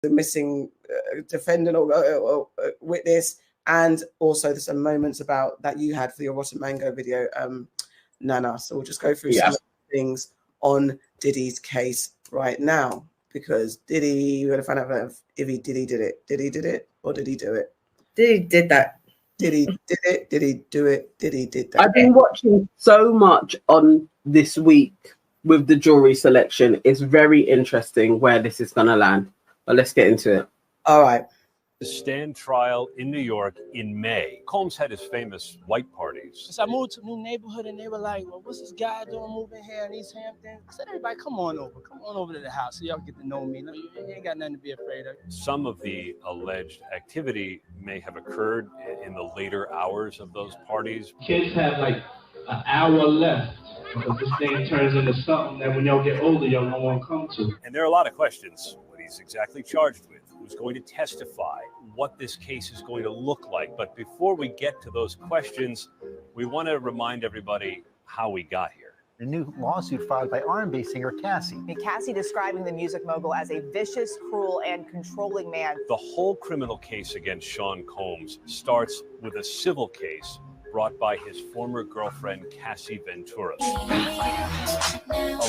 the missing defendant or witness, and also there's some moments about that you had for your Rotten Mango video, Nana. So we'll just go through some things on Diddy's case right now, because Diddy, we're gonna find out if Diddy did it. Did he did it or did he do it? Diddy did that. Did he did it? Did he do it? Did he did that? I've been watching so much on this week with the jury selection. It's very interesting where this is gonna land. But let's get into it. All right. The stand trial in New York in May. Combs had his famous white parties. So I moved to a new neighborhood and they were like, well, what's this guy doing moving here in East Hampton? I said, everybody, come on over to the house so y'all get to know me. No, you ain't got nothing to be afraid of. Some of the alleged activity may have occurred in the later hours of those parties. Kids have like an hour left because this thing turns into something that when y'all get older, y'all don't want to come to. And there are a lot of questions. What he's exactly charged with, who's going to testify, what this case is going to look like. But before we get to those questions, we want to remind everybody how we got here. A new lawsuit filed by R&B singer Cassie. Cassie describing the music mogul as a vicious, cruel, and controlling man. The whole criminal case against Sean Combs starts with a civil case brought by his former girlfriend, Cassie Ventura,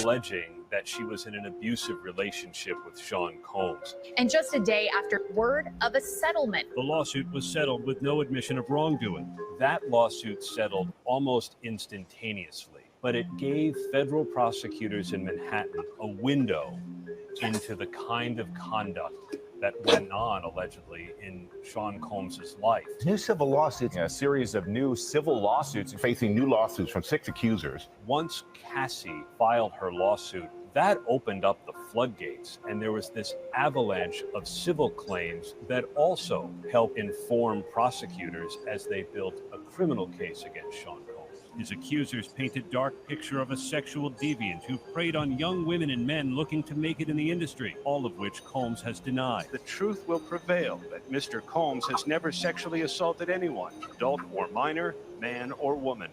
alleging that she was in an abusive relationship with Sean Combs. And just a day after word of a settlement. The lawsuit was settled with no admission of wrongdoing. That lawsuit settled almost instantaneously, but it gave federal prosecutors in Manhattan a window into the kind of conduct that went on, allegedly, in Sean Combs' life. New civil lawsuits. A series of new civil lawsuits facing new lawsuits from 6 accusers. Once Cassie filed her lawsuit, that opened up the floodgates, and there was this avalanche of civil claims that also helped inform prosecutors as they built a criminal case against Sean Combs. His accusers paint a dark picture of a sexual deviant who preyed on young women and men looking to make it in the industry, all of which Combs has denied. The truth will prevail that Mr. Combs has never sexually assaulted anyone, adult or minor, man or woman.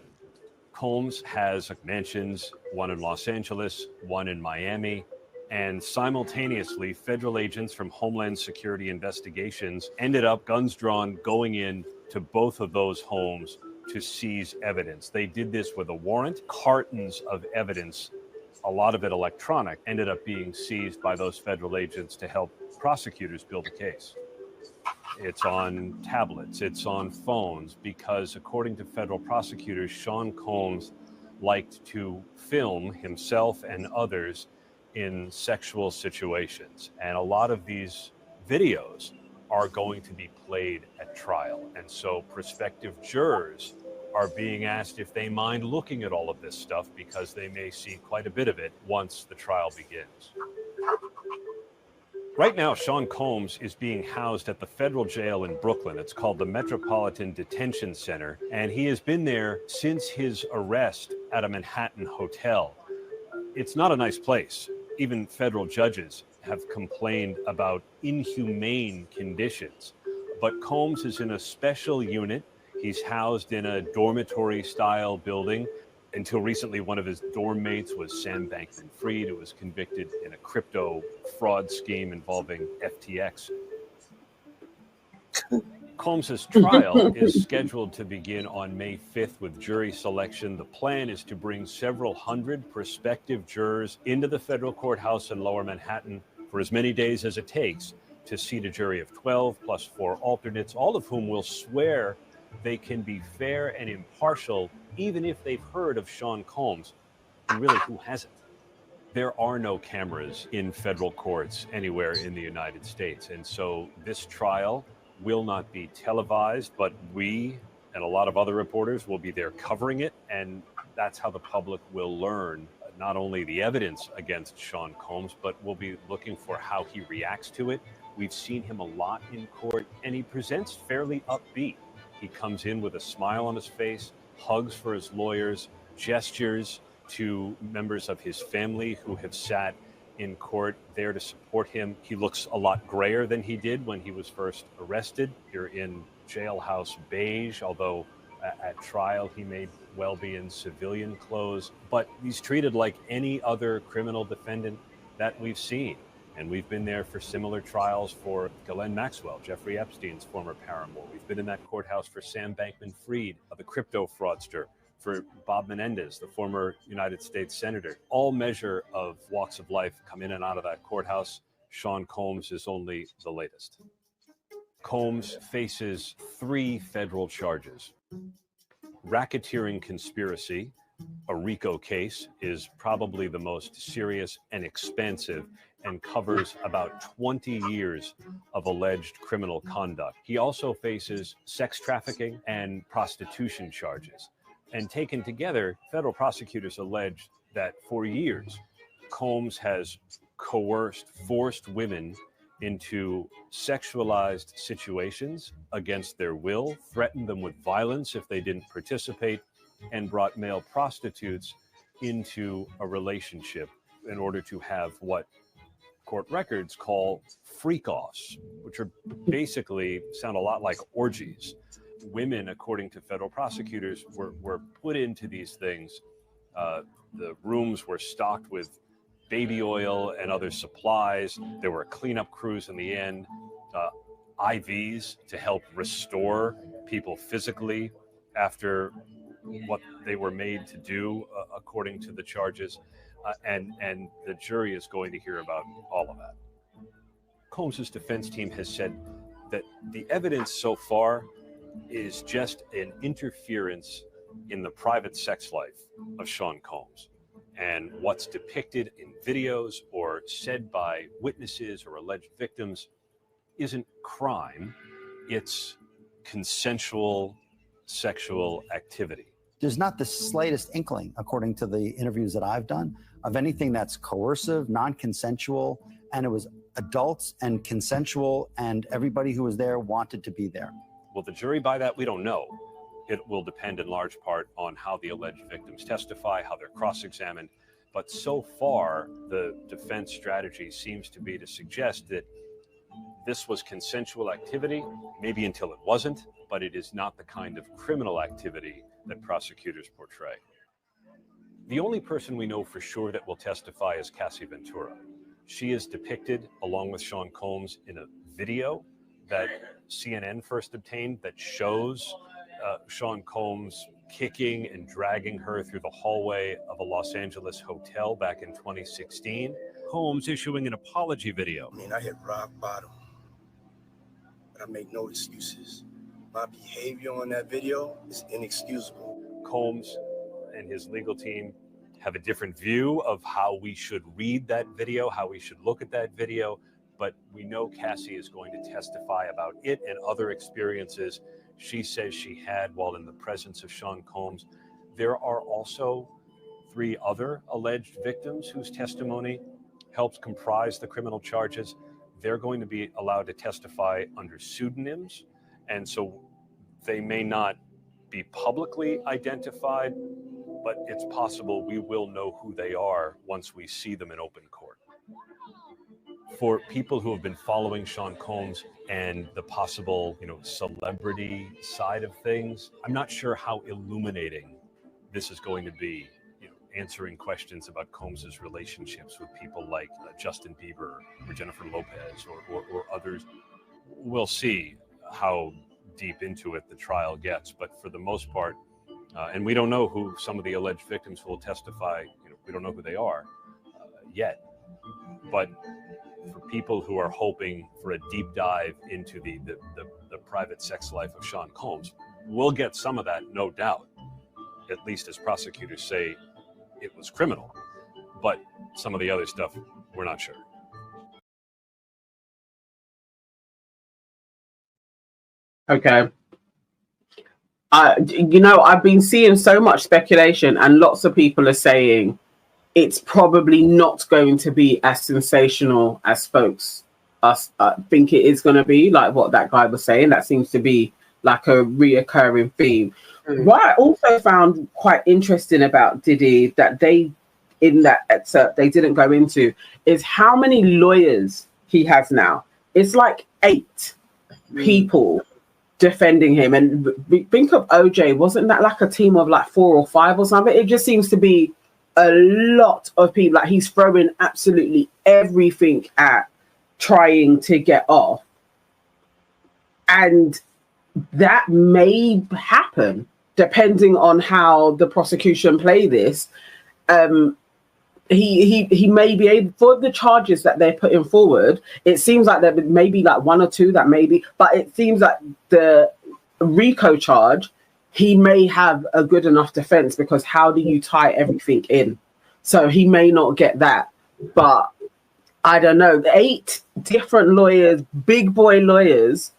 Combs has mansions, one in Los Angeles, one in Miami, and simultaneously, federal agents from Homeland Security Investigations ended up, guns drawn, going in to both of those homes to seize evidence. They did this with a warrant. Cartons of evidence, a lot of it electronic, ended up being seized by those federal agents to help prosecutors build a case. It's on tablets, it's on phones, because according to federal prosecutors, Sean Combs liked to film himself and others in sexual situations. And a lot of these videos are going to be played at trial. And so prospective jurors are being asked if they mind looking at all of this stuff, because they may see quite a bit of it once the trial begins. Right now, Sean Combs is being housed at the federal jail in Brooklyn. It's called the Metropolitan Detention Center, and he has been there since his arrest at a Manhattan hotel. It's not a nice place. Even federal judges have complained about inhumane conditions. But Combs is in a special unit. He's housed in a dormitory-style building. Until recently, one of his dorm mates was Sam Bankman-Fried, who was convicted in a crypto fraud scheme involving FTX. Combs' trial is scheduled to begin on May 5th with jury selection. The plan is to bring several hundred prospective jurors into the federal courthouse in Lower Manhattan for as many days as it takes to seat a jury of 12 plus 4 alternates, all of whom will swear they can be fair and impartial, even if they've heard of Sean Combs. And really, who hasn't? There are no cameras in federal courts anywhere in the United States. And so this trial will not be televised, but we and a lot of other reporters will be there covering it. And that's how the public will learn not only the evidence against Sean Combs, but we'll be looking for how he reacts to it. We've seen him a lot in court, and he presents fairly upbeat. He comes in with a smile on his face, hugs for his lawyers, gestures to members of his family who have sat in court there to support him. He looks a lot grayer than he did when he was first arrested. You're in jailhouse beige, although at trial he may well be in civilian clothes. But he's treated like any other criminal defendant that we've seen. And we've been there for similar trials for Ghislaine Maxwell, Jeffrey Epstein's former paramour. We've been in that courthouse for Sam Bankman-Fried, the crypto fraudster, for Bob Menendez, the former United States Senator. All measure of walks of life come in and out of that courthouse. Sean Combs is only the latest. Combs faces 3 federal charges. Racketeering conspiracy, a RICO case, is probably the most serious and expensive and covers about 20 years of alleged criminal conduct. He also faces sex trafficking and prostitution charges. And taken together, federal prosecutors allege that for years, Combs has forced women into sexualized situations against their will, threatened them with violence if they didn't participate, and brought male prostitutes into a relationship in order to have what court records call freak-offs, which are basically sound a lot like orgies. Women, according to federal prosecutors, were put into these things. The rooms were stocked with baby oil and other supplies. There were cleanup crews in the end, IVs to help restore people physically after what they were made to do, according to the charges. And the jury is going to hear about all of that. Combs' defense team has said that the evidence so far is just an interference in the private sex life of Sean Combs. And what's depicted in videos or said by witnesses or alleged victims isn't crime, it's consensual sexual activity. There's not the slightest inkling, according to the interviews that I've done, of anything that's coercive, non-consensual, and it was adults and consensual, and everybody who was there wanted to be there. Will the jury buy that? We don't know. It will depend in large part on how the alleged victims testify, how they're cross-examined. But so far, the defense strategy seems to be to suggest that this was consensual activity, maybe until it wasn't, but it is not the kind of criminal activity that prosecutors portray. The only person we know for sure that will testify is Cassie Ventura. She is depicted along with Sean Combs in a video that CNN first obtained that shows Sean Combs kicking and dragging her through the hallway of a Los Angeles hotel back in 2016. Combs issuing an apology video. I mean, I hit rock bottom, but I make no excuses. My behavior on that video is inexcusable. Combs and his legal team have a different view of how we should read that video, how we should look at that video, but we know Cassie is going to testify about it and other experiences she says she had while in the presence of Sean Combs. There are also 3 other alleged victims whose testimony helps comprise the criminal charges. They're going to be allowed to testify under pseudonyms, and so they may not be publicly identified, but it's possible we will know who they are once we see them in open court. For people who have been following Sean Combs and the possible, celebrity side of things, I'm not sure how illuminating this is going to be, answering questions about Combs's relationships with people like Justin Bieber or Jennifer Lopez or others. We'll see how deep into it the trial gets, but for the most part, and we don't know who some of the alleged victims who will testify, we don't know who they are yet, but for people who are hoping for a deep dive into the private sex life of Sean Combs, we'll get some of that, no doubt, at least as prosecutors say it was criminal, but some of the other stuff, we're not sure. Okay. I've been seeing so much speculation, and lots of people are saying it's probably not going to be as sensational as folks think it is going to be, like what that guy was saying. That seems to be like a reoccurring theme. What I also found quite interesting about Diddy that in that excerpt they didn't go into is how many lawyers he has now. It's like 8 people defending him. And think of OJ, wasn't that like a team of like 4 or 5 or something? It just seems to be a lot of people. Like, he's throwing absolutely everything at trying to get off. And that may happen depending on how the prosecution play this. He may be able, for the charges that they're putting forward, it seems like there may be like one or two that maybe, but it seems like the RICO charge, he may have a good enough defense, because how do you tie everything in? So he may not get that. But I don't know, 8 different lawyers, big boy lawyers,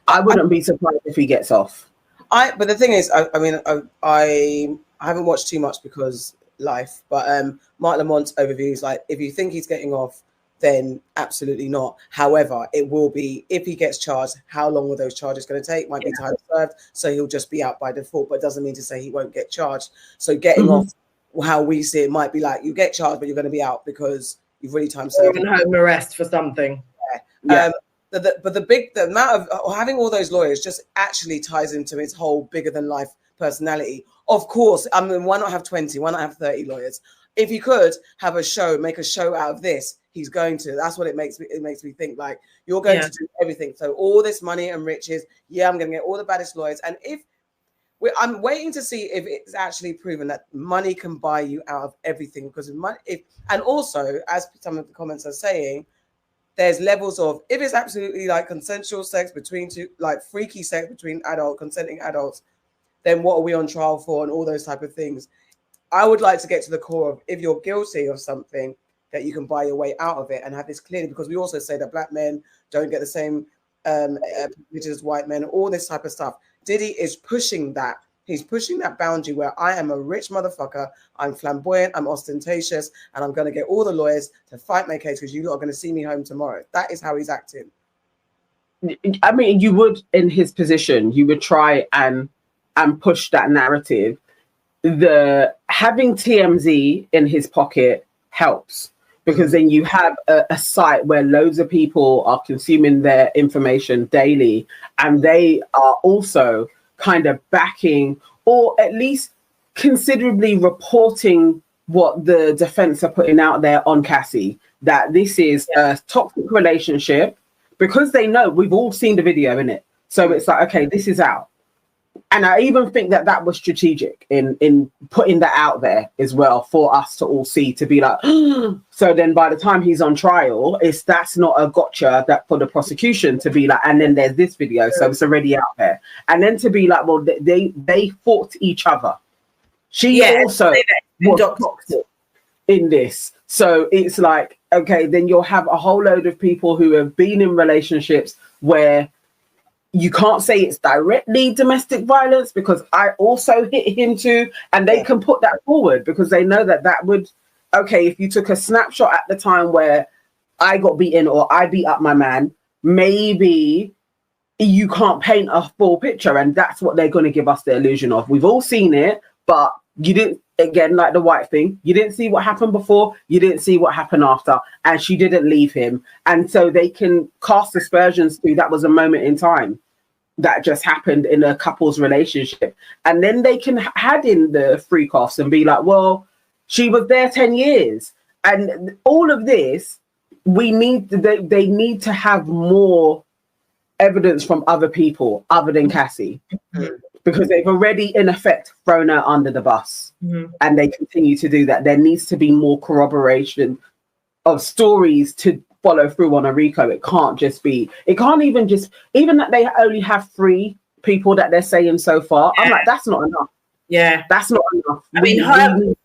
I wouldn't be surprised if he gets off. But the thing is, I haven't watched too much because life, but Mark Lamont's overview is like, if you think he's getting off, then absolutely not. However, it will be, if he gets charged, how long are those charges going to take? Might be time served, so he'll just be out by default, but it doesn't mean to say he won't get charged. So getting off, how we see it, might be like, you get charged, but you're going to be out because you've really time served. Or in home arrest for something. But the amount of having all those lawyers just actually ties into its whole bigger than life personality. Of course, I mean, why not have 20? Why not have 30 lawyers? If he could have a show, make a show out of this, he's going to. That's what it makes me think, like, you're going to do everything. So all this money and riches, I'm going to get all the baddest lawyers. And I'm waiting to see if it's actually proven that money can buy you out of everything, because money. And also, as some of the comments are saying, there's levels of, if it's absolutely like consensual sex between two, like freaky sex between consenting adults, then what are we on trial for, and all those type of things. I would like to get to the core of, if you're guilty of something, that you can buy your way out of it, and have this clearly, because we also say that black men don't get the same privileges as white men, all this type of stuff. Diddy is pushing that. He's pushing that boundary where I am a rich motherfucker, I'm flamboyant, I'm ostentatious, and I'm going to get all the lawyers to fight my case because you lot are going to see me home tomorrow. That is how he's acting. I mean, you would, in his position, you would try and push that narrative. The having TMZ in his pocket helps, because then you have a site where loads of people are consuming their information daily, and they are also kind of backing, or at least considerably reporting, what the defense are putting out there on Cassie, that this is a toxic relationship, because they know, we've all seen the video in it. So it's like, okay, this is out. And I even think that was strategic in putting that out there as well, for us to all see, to be like, so then by the time he's on trial, that's not a gotcha that for the prosecution to be like, and then there's this video, so it's already out there. And then to be like, well, they fought each other. She also was toxic in this. So it's like, okay, then you'll have a whole load of people who have been in relationships where you can't say it's directly domestic violence, because I also hit him too, and they can put that forward because they know that would, okay, if you took a snapshot at the time where I got beaten or I beat up my man, maybe you can't paint a full picture, and that's what they're going to give us the illusion of. We've all seen it, but you didn't, again, like the white thing, you didn't see what happened before, you didn't see what happened after, and she didn't leave him. And so they can cast aspersions to, that was a moment in time that just happened in a couple's relationship. And then they can add in the freak offs and be like, well, she was there 10 years. And all of this, they need to have more evidence from other people other than Cassie. Because they've already, in effect, thrown her under the bus. And they continue to do that. There needs to be more corroboration of stories to follow through on a RICO. It can't just be, it can't even just, even that they only have 3 people that they're saying so far. I'm like, that's not enough. That's not enough. I mean, Harvey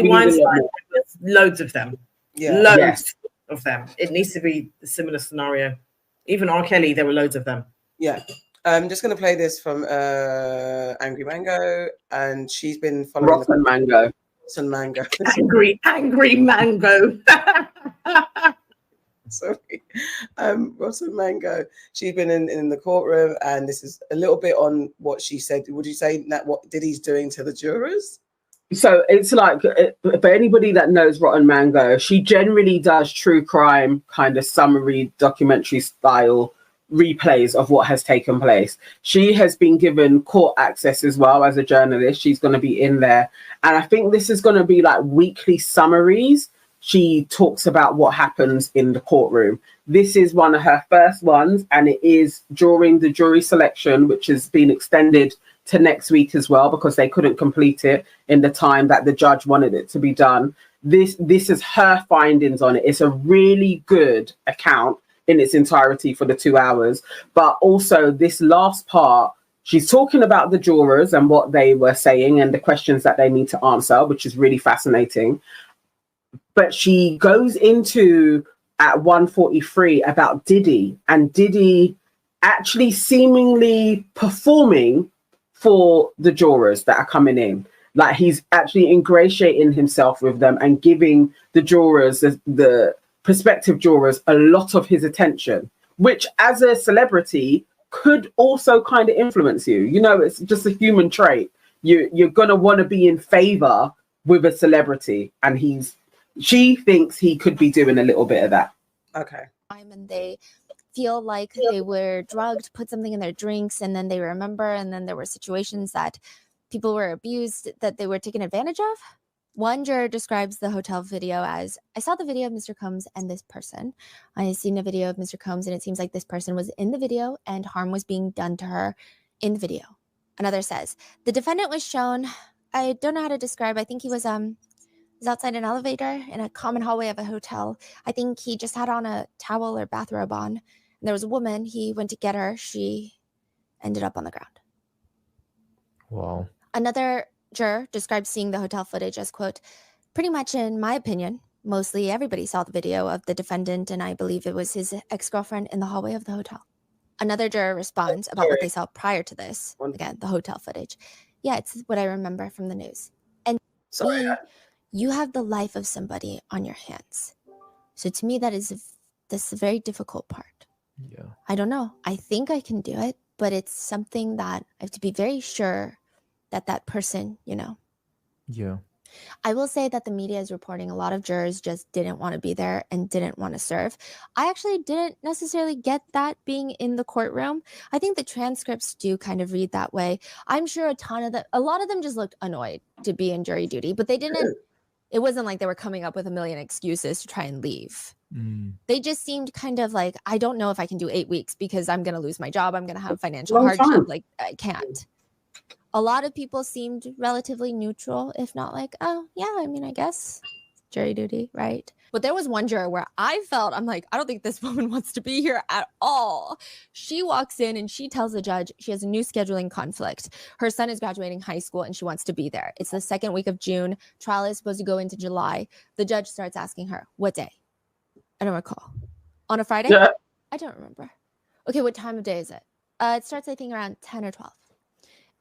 Weinstein, there's loads of them. Loads of them. It needs to be a similar scenario. Even R. Kelly, there were loads of them. I'm just going to play this from Angry Mango, and she's been following Rotten Mango. Rotten Mango. Angry Mango. Sorry. Rotten Mango. She's been in the courtroom, and this is a little bit on what she said. Would you say that what Diddy's doing to the jurors? So it's like, for anybody that knows Rotten Mango, she generally does true crime kind of summary documentary style replays of what has taken place. She has been given court access as well as a journalist. She's going to be in there. And I think this is going to be like weekly summaries. She talks about what happens in the courtroom. This is one of her first ones, and it is during the jury selection, which has been extended to next week as well, because they couldn't complete it in the time that the judge wanted it to be done. This is her findings on it. It's a really good account in its entirety for the 2 hours. But also this last part, she's talking about the jurors and what they were saying and the questions that they need to answer, which is really fascinating. But she goes into at 1:43 about Diddy, and Diddy actually seemingly performing for the jurors that are coming in. Like he's actually ingratiating himself with them and giving the jurors, the prospective jurors, a lot of his attention, which as a celebrity could also kind of influence you. You know, it's just a human trait. You're going to want to be in favor with a celebrity, and she thinks he could be doing a little bit of that. Okay. And they feel like they were drugged, put something in their drinks, and then they remember, and then there were situations that people were abused, that they were taken advantage of. One juror describes the hotel video as, I saw the video of Mr. Combs and this person. I have seen a video of Mr. Combs, and it seems like this person was in the video and harm was being done to her in the video. Another says, the defendant was shown, I don't know how to describe, I think he was outside an elevator in a common hallway of a hotel. I think he just had on a towel or bathrobe on. And there was a woman. He went to get her. She ended up on the ground. Wow. Another juror described seeing the hotel footage as, quote, pretty much in my opinion, mostly everybody saw the video of the defendant, and I believe it was his ex-girlfriend in the hallway of the hotel. Another juror responds about what they saw prior to this. Again, the hotel footage. Yeah, it's what I remember from the news. And you have the life of somebody on your hands. So to me, that's a very difficult part. Yeah. I don't know. I think I can do it, but it's something that I have to be very sure that person, you know. Yeah. I will say that the media is reporting a lot of jurors just didn't want to be there and didn't want to serve. I actually didn't necessarily get that being in the courtroom. I think the transcripts do kind of read that way. I'm sure a lot of them just looked annoyed to be in jury duty, but they didn't. It wasn't like they were coming up with a million excuses to try and leave. They just seemed kind of like, I don't know if I can do 8 weeks because I'm going to lose my job. I'm going to have financial hardship. Like, I can't. A lot of people seemed relatively neutral, if not like, oh, yeah, I mean, I guess jury duty, right? But there was one juror where I felt, I'm like, I don't think this woman wants to be here at all. She walks in and she tells the judge she has a new scheduling conflict. Her son is graduating high school and she wants to be there. It's the second week of June. Trial is supposed to go into July. The judge starts asking her, what day? I don't recall. On a Friday? Yeah. I don't remember. Okay, what time of day is it? It starts, I think, around 10 or 12.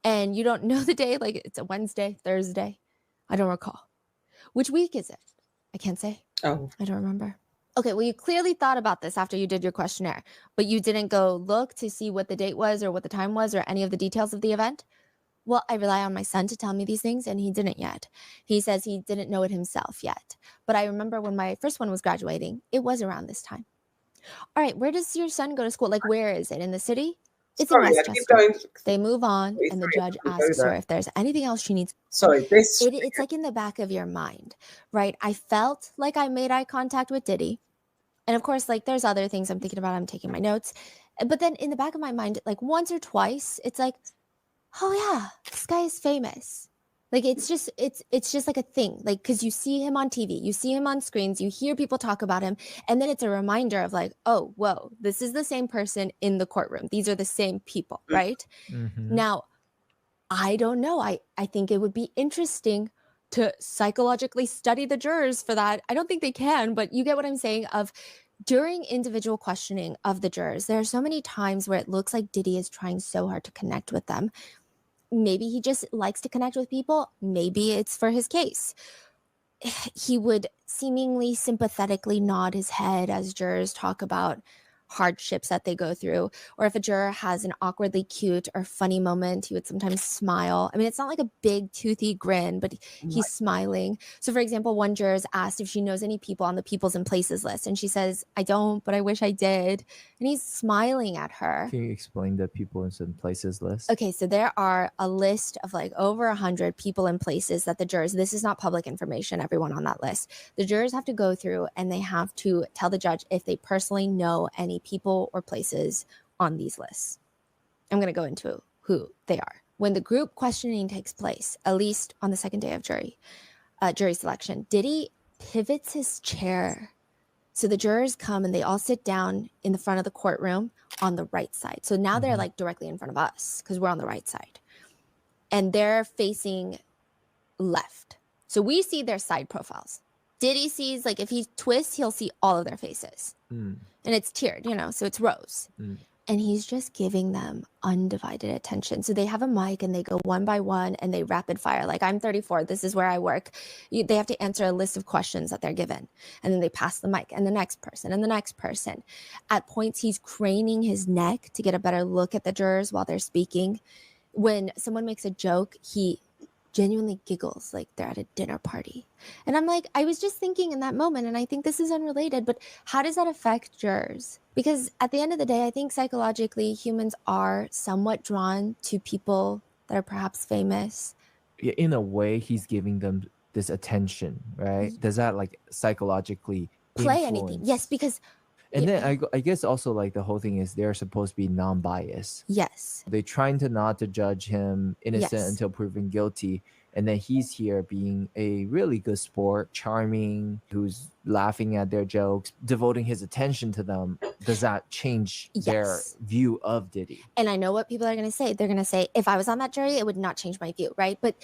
And you don't know the day, like it's a Wednesday, Thursday. I don't recall. Which week is it? I can't say. Oh. I don't remember. Okay, well, you clearly thought about this after you did your questionnaire, but you didn't go look to see what the date was or what the time was or any of the details of the event? Well, I rely on my son to tell me these things, and he didn't yet. He says he didn't know it himself yet. But I remember when my first one was graduating, it was around this time. All right, where does your son go to school? Like, where is it? In the city? It's in Westchester. They move on, and the judge asks her if there's anything else she needs. Sorry, it's like in the back of your mind, right? I felt like I made eye contact with Diddy. And of course, like there's other things I'm thinking about. I'm taking my notes. But then in the back of my mind, like once or twice, it's like, oh yeah, this guy is famous. Like it's just like a thing, like because you see him on TV, you see him on screens, you hear people talk about him, and then it's a reminder of like, oh, whoa, this is the same person in the courtroom. These are the same people, right? Mm-hmm. Now, I don't know. I think it would be interesting to psychologically study the jurors for that. I don't think they can, but you get what I'm saying. Of during individual questioning of the jurors, there are so many times where it looks like Diddy is trying so hard to connect with them. Maybe he just likes to connect with people. Maybe it's for his case. He would seemingly sympathetically nod his head as jurors talk about hardships that they go through. Or if a juror has an awkwardly cute or funny moment, he would sometimes smile. I mean, it's not like a big toothy grin, but he's smiling. So for example, one juror is asked if she knows any people on the peoples and places list, and she says, I don't, but I wish I did. And he's smiling at her. Can you explain the people and places list? Okay, so there are a list of like over 100 people and places that the jurors, this is not public information, everyone on that list, the jurors have to go through, and they have to tell the judge if they personally know any people or places on these lists. I'm going to go into who they are. When the group questioning takes place, at least on the second day of jury selection, Diddy pivots his chair. So the jurors come and they all sit down in the front of the courtroom on the right side. So now they're like directly in front of us because we're on the right side. And they're facing left. So we see their side profiles. Diddy sees, like, if he twists, he'll see all of their faces. And it's tiered, you know, so it's rows. And he's just giving them undivided attention. So they have a mic and they go one by one and they rapid fire. Like, I'm 34. This is where I work. They have to answer a list of questions that they're given. And then they pass the mic and the next person and the next person. At points, he's craning his neck to get a better look at the jurors while they're speaking. When someone makes a joke, he genuinely giggles like they're at a dinner party. And I'm like, I was just thinking in that moment, and I think this is unrelated, but how does that affect jurors? Because at the end of the day, I think psychologically humans are somewhat drawn to people that are perhaps famous. In a way, he's giving them this attention, right? Does that like psychologically play influence? Anything? Yes, because and then I guess also like the whole thing is they're supposed to be non-biased. Yes. They're trying to not to judge him innocent until proven guilty. And then he's here being a really good sport, charming, who's laughing at their jokes, devoting his attention to them. Does that change their view of Diddy? And I know what people are going to say. They're going to say, if I was on that jury, it would not change my view, right? But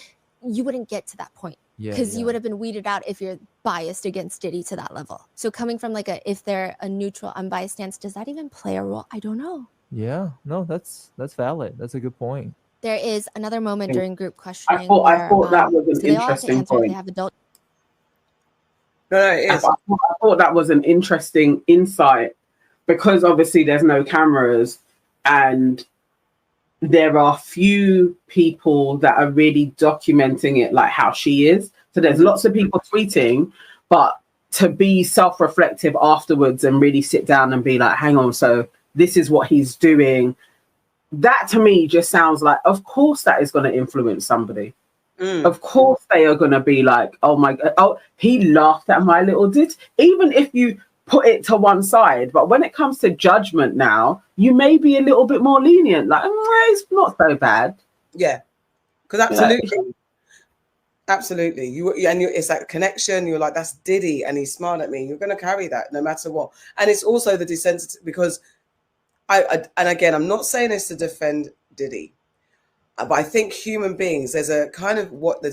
you wouldn't get to that point. Because you would have been weeded out if you're biased against Diddy to that level. So coming from like if they're a neutral, unbiased stance, does that even play a role? I don't know. Yeah, no, that's valid. That's a good point. There is another moment during group questioning. I thought that was an interesting point. They have adult. No, it is. I thought that was an interesting insight because obviously there's no cameras and there are few people that are really documenting it like how she is. So there's lots of people tweeting, but to be self-reflective afterwards and really sit down and be like, hang on, so this is what he's doing. That to me just sounds like, of course that is going to influence somebody. Of course they are going to be like, oh my God, oh, he laughed at my little dit. Even if you put it to one side, but when it comes to judgment now, you may be a little bit more lenient. Like, it's not so bad. Yeah, because absolutely, absolutely. It's that connection. You're like, that's Diddy, and he smiled at me. You're going to carry that no matter what. And it's also the desensitive because and again, I'm not saying this to defend Diddy, but I think human beings, there's a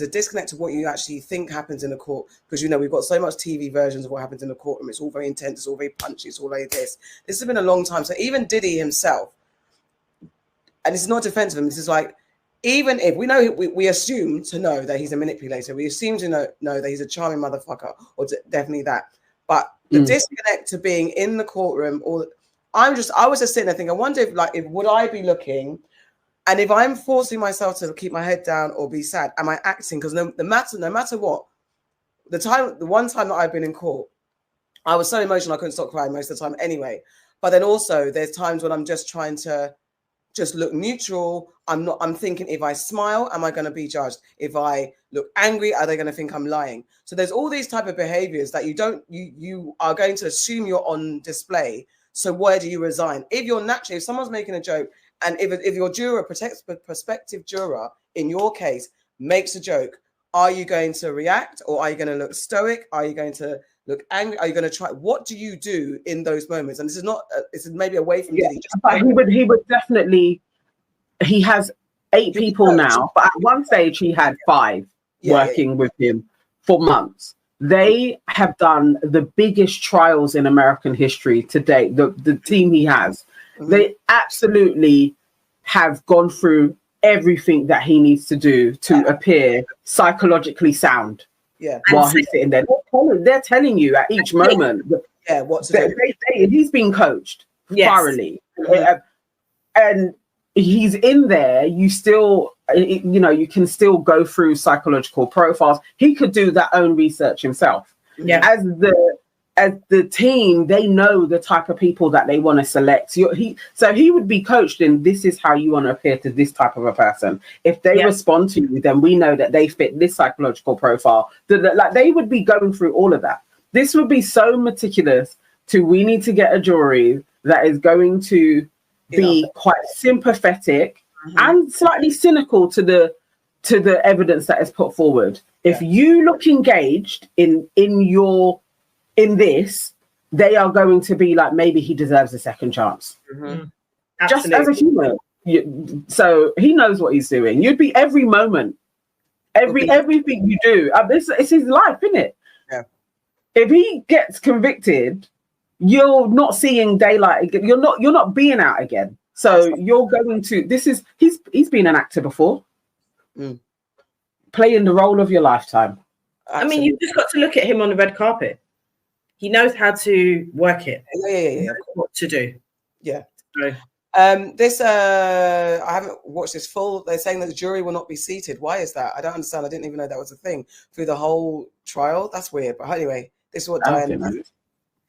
disconnect of what you actually think happens in a court, because we've got so much TV versions of what happens in the courtroom. It's all very intense, it's all very punchy, it's all like this. This has been a long time. So even Diddy himself, and it's not defensive of him, this is like, even if we know, we assume to know that he's a manipulator, we assume to know that he's a charming motherfucker, or definitely that. But the disconnect to being in the courtroom, or I was just sitting there thinking, I wonder if would I be looking. And if I'm forcing myself to keep my head down or be sad, am I acting? Because no matter what, the one time that I've been in court, I was so emotional I couldn't stop crying most of the time anyway. But then also there's times when I'm just trying to just look neutral. I'm thinking, if I smile, am I going to be judged? If I look angry, are they going to think I'm lying? So there's all these type of behaviors that you are going to assume you're on display. So where do you resign? If someone's making a joke, and if your prospective juror, in your case, makes a joke, are you going to react, or are you going to look stoic? Are you going to look angry? Are you going to try? What do you do in those moments? And this is not. This is maybe away from Diddy. But he would definitely. He has 8 people now, but at one stage he had 5 working with him for months. They have done the biggest trials in American history to date. The team he has. They absolutely have gone through everything that he needs to do to appear psychologically sound. Yeah. While he's sitting there, they're telling you at each moment. What to do. He's being coached. thoroughly. And he's in there, you still, you know, you can still go through psychological profiles. He could do that own research himself. As the team, they know the type of people that they want to select. So he would be coached in, this is how you want to appear to this type of a person. If they respond to you, then we know that they fit this psychological profile. Like they would be going through all of that. This would be so meticulous we need to get a jury that is going to be quite sympathetic and slightly cynical to the evidence that is put forward. If you look engaged in this, they are going to be like, maybe he deserves a second chance. Just as a human. So he knows what he's doing. You'd be every moment, everything you do. It's his life, isn't it? Yeah. If he gets convicted, you're not seeing daylight again. You're not being out again. So you're going to. He's been an actor before, playing the role of your lifetime. I mean, you've just got to look at him on the red carpet. He knows how to work it. Yeah. What to do. Yeah. So, I haven't watched this full. They're saying that the jury will not be seated. Why is that? I don't understand. I didn't even know that was a thing through the whole trial. That's weird. But anyway, this is what Diane.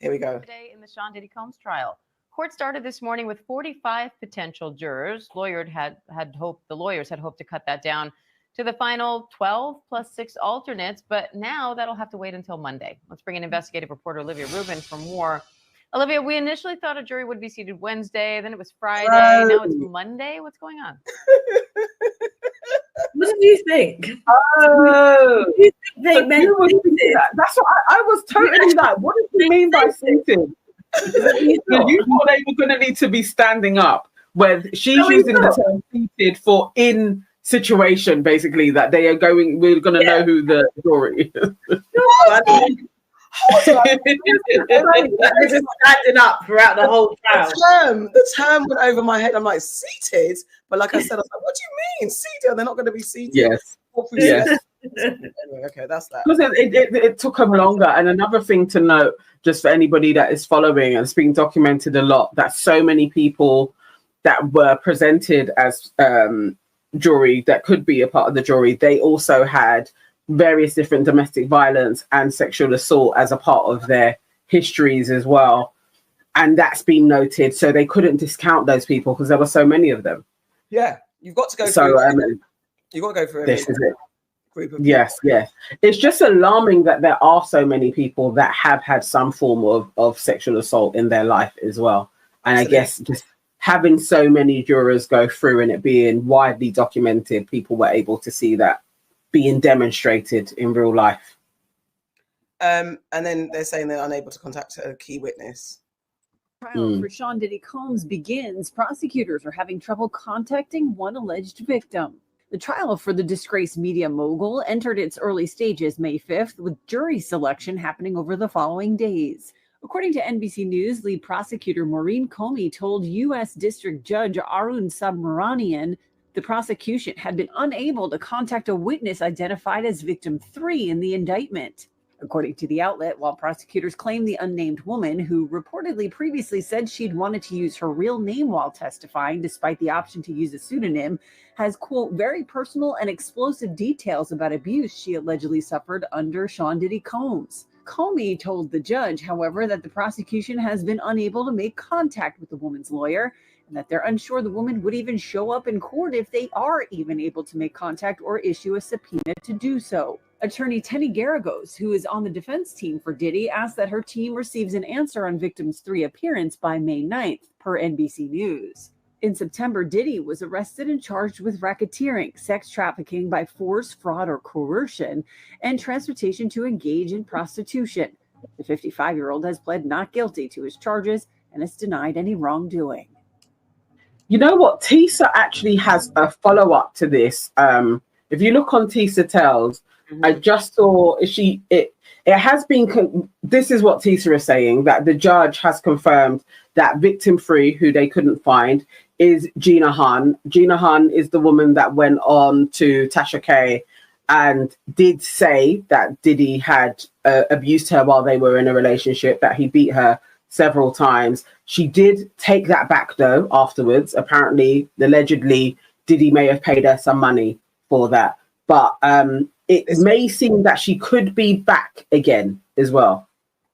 Here we go. Today in the Sean Diddy Combs trial, court started this morning with 45 potential jurors. The lawyers had hoped to cut that down to the final 12 plus 6 alternates, but now that'll have to wait until Monday. Let's bring in investigative reporter Olivia Rubin for more. Olivia, we initially thought a jury would be seated Wednesday, then it was Friday, now it's Monday. What's going on? What did you think? That's what I was totally like. What did you mean by seated? You thought they were going to need to be standing up, where she's using the term seated for in situation, basically, that they are going, we're going to know who the jury is. They're just standing up throughout the whole trial. The term went over my head. I'm like, seated? But like I said, I was like, what do you mean seated? They're not going to be seated. Yes. Anyway, okay, that's that. Because it took them longer. And another thing to note, just for anybody that is following, and it's being documented a lot, that so many people that were presented as jury that could be a part of the jury, they also had various different domestic violence and sexual assault as a part of their histories as well. And that's been noted. So they couldn't discount those people because there were so many of them. Yeah, you've got to go through. You've got to go through this is it. Group of yes. It's just alarming that there are so many people that have had some form of sexual assault in their life as well. And I guess just having so many jurors go through and it being widely documented, people were able to see that being demonstrated in real life. And then they're saying they're unable to contact a key witness. Trial for Sean Diddy Combs begins. Prosecutors are having trouble contacting one alleged victim. The trial for the disgraced media mogul entered its early stages May 5th, with jury selection happening over the following days. According to NBC News, lead prosecutor Maureen Comey told U.S. District Judge Arun Subramanian the prosecution had been unable to contact a witness identified as victim 3 in the indictment. According to the outlet, while prosecutors claim the unnamed woman, who reportedly previously said she'd wanted to use her real name while testifying despite the option to use a pseudonym, has, quote, very personal and explosive details about abuse she allegedly suffered under Sean Diddy Combs. Comey told the judge, however, that the prosecution has been unable to make contact with the woman's lawyer and that they're unsure the woman would even show up in court if they are even able to make contact or issue a subpoena to do so. Attorney Tenny Garagos, who is on the defense team for Diddy, asked that her team receives an answer on victim's 3 appearance by May 9th, per NBC News. In September, Diddy was arrested and charged with racketeering, sex trafficking by force, fraud, or coercion, and transportation to engage in prostitution. The 55-year-old has pled not guilty to his charges and has denied any wrongdoing. You know what? Tisa actually has a follow-up to this. If you look on Tisa Tells, I just saw it has been, this is what Tisa is saying, that the judge has confirmed that victim 3, who they couldn't find, is Gina Hun. Gina Hun is the woman that went on to Tasha K and did say that Diddy had abused her while they were in a relationship, that he beat her several times. She did take that back though afterwards. Apparently, allegedly, Diddy may have paid her some money for that. But it may seem that she could be back again as well.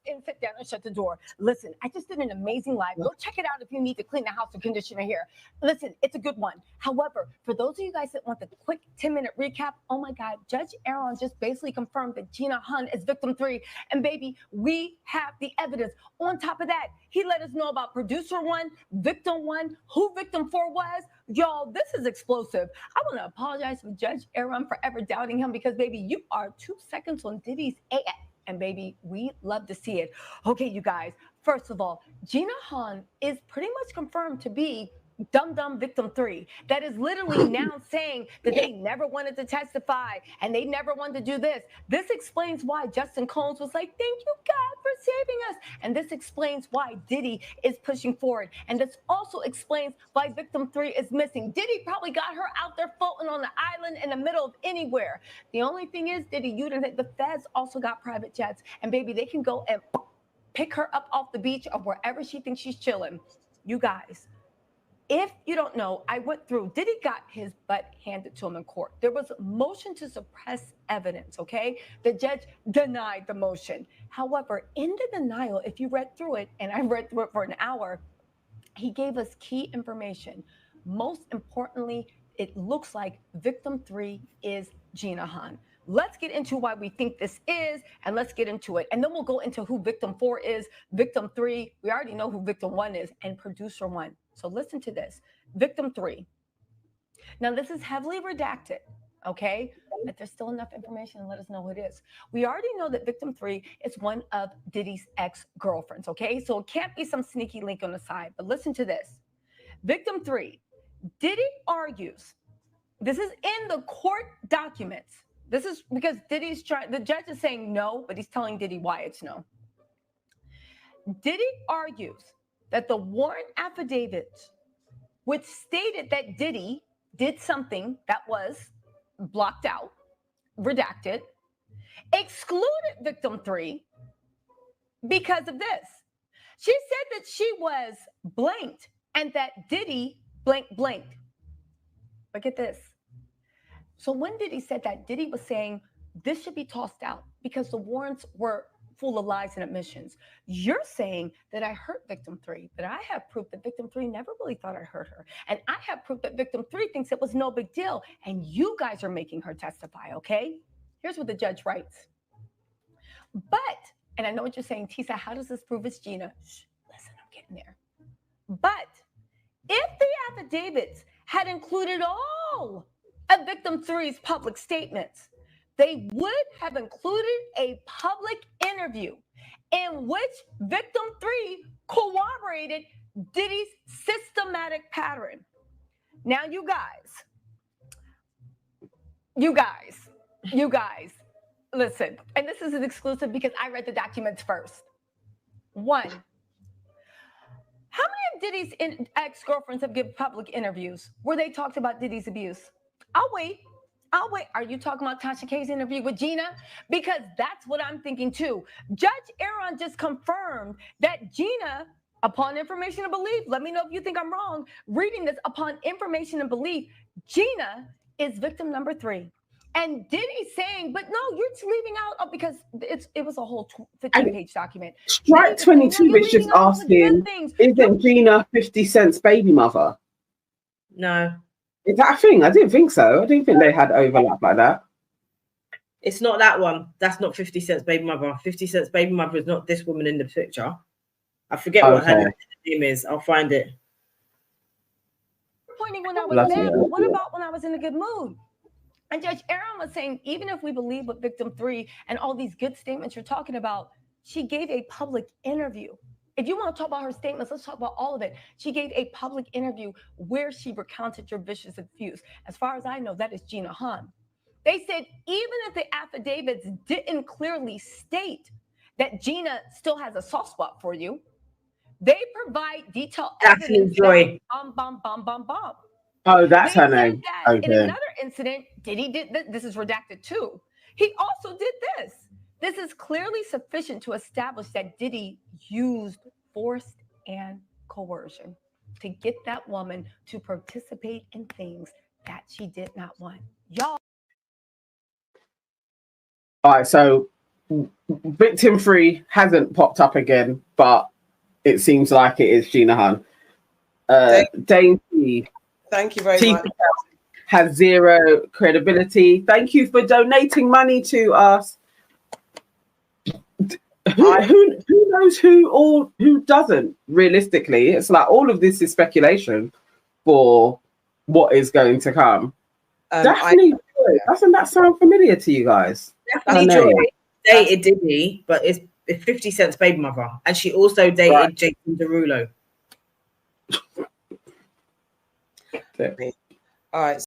And sit down and shut the door. Listen, I just did an amazing live. Go check it out if you need to clean the house or condition your hair. Listen, it's a good one. However, for those of you guys that want the quick 10-minute recap, oh my God, Judge Aaron just basically confirmed that Gina Hun is victim 3. And baby, we have the evidence. On top of that, he let us know about producer 1, victim 1, who victim 4 was. Y'all, this is explosive. I want to apologize to Judge Aaron for ever doubting him because, baby, you are 2 seconds on Diddy's AF. And baby, we love to see it. Okay, you guys, first of all, Gina Hun is pretty much confirmed to be Dum victim 3. That is literally now saying that they never wanted to testify and they never wanted to do this. This explains why Justin Combs was like, thank you, God, for saving us. And this explains why Diddy is pushing forward. And this also explains why victim 3 is missing. Diddy probably got her out there floating on the island in the middle of anywhere. The only thing is, Diddy, you didn't. The feds also got private jets. And baby, they can go and pick her up off the beach or wherever she thinks she's chilling. You guys, if you don't know, I went through, Diddy got his butt handed to him in court. There was a motion to suppress evidence, okay? The judge denied the motion. However, in the denial, if you read through it, and I read through it for an hour, he gave us key information. Most importantly, it looks like victim 3 is Gina Hun. Let's get into why we think this is, and let's get into it. And then we'll go into who victim 4 is, victim 3. We already know who victim 1 is, and producer 1. So listen to this. Victim 3. Now, this is heavily redacted, okay? But there's still enough information to let us know who it is. We already know that victim 3 is one of Diddy's ex-girlfriends, okay? So it can't be some sneaky link on the side. But listen to this. Victim 3, Diddy argues, this is in the court documents. This is because Diddy's trying, the judge is saying no, but he's telling Diddy why it's no. Diddy argues that the warrant affidavits, which stated that Diddy did something that was blocked out, redacted, excluded victim 3 because of this. She said that she was blanked and that Diddy blanked. But get this. So when Diddy said that, Diddy was saying this should be tossed out because the warrants were full of lies and admissions. You're saying that I hurt victim 3, but I have proof that victim 3 never really thought I hurt her. And I have proof that victim 3 thinks it was no big deal. And you guys are making her testify, okay? Here's what the judge writes. But, and I know what you're saying, Tisa, how does this prove it's Gina? Shh, listen, I'm getting there. But if the affidavits had included all of victim 3's public statements, they would have included a public interview in which victim 3 corroborated Diddy's systematic pattern. Now, you guys, listen, and this is an exclusive because I read the documents first. 1, how many of Diddy's ex-girlfriends have given public interviews where they talked about Diddy's abuse? I'll wait. Are you talking about Tasha K's interview with Gina? Because that's what I'm thinking too. Judge Aaron just confirmed that Gina, upon information and belief, let me know if you think I'm wrong, reading this, upon information and belief, Gina is victim number 3. And Diddy's saying, but no, you're leaving out, because it was a whole 15-page document. Strike 22 is just asking, isn't Gina 50 Cent's baby mother? No. Is that a thing? I didn't think so. I didn't think they had overlap like that. It's not that one. That's not 50 Cent's baby mother. 50 Cent's baby mother is not this woman in the picture. I forget what her name is. I'll find it. Pointing when I was mad, but what about when I was in a good mood? And Judge Aaron was saying, even if we believe what victim 3 and all these good statements you're talking about, she gave a public interview. If you want to talk about her statements, let's talk about all of it. She gave a public interview where she recounted your vicious abuse. As far as I know, that is Gina Hun. They said even if the affidavits didn't clearly state that Gina still has a soft spot for you, they provide detailed evidence. Bomb. Oh, that's her name. Okay. In another incident, Diddy did this is redacted too. He also did this. This is clearly sufficient to establish that Diddy used forced and coercion to get that woman to participate in things that she did not want. Y'all. All right, so victim free hasn't popped up again, but it seems like it is Gina Hun. Dane T. Thank you very much. Has zero credibility. Thank you for donating money to us. Who knows who doesn't? Realistically, it's like all of this is speculation for what is going to come. Daphne, doesn't that sound familiar to you guys? Daphne Joy dated Diddy, but it's 50 Cent's baby mother, and she also dated Jason Derulo. All right.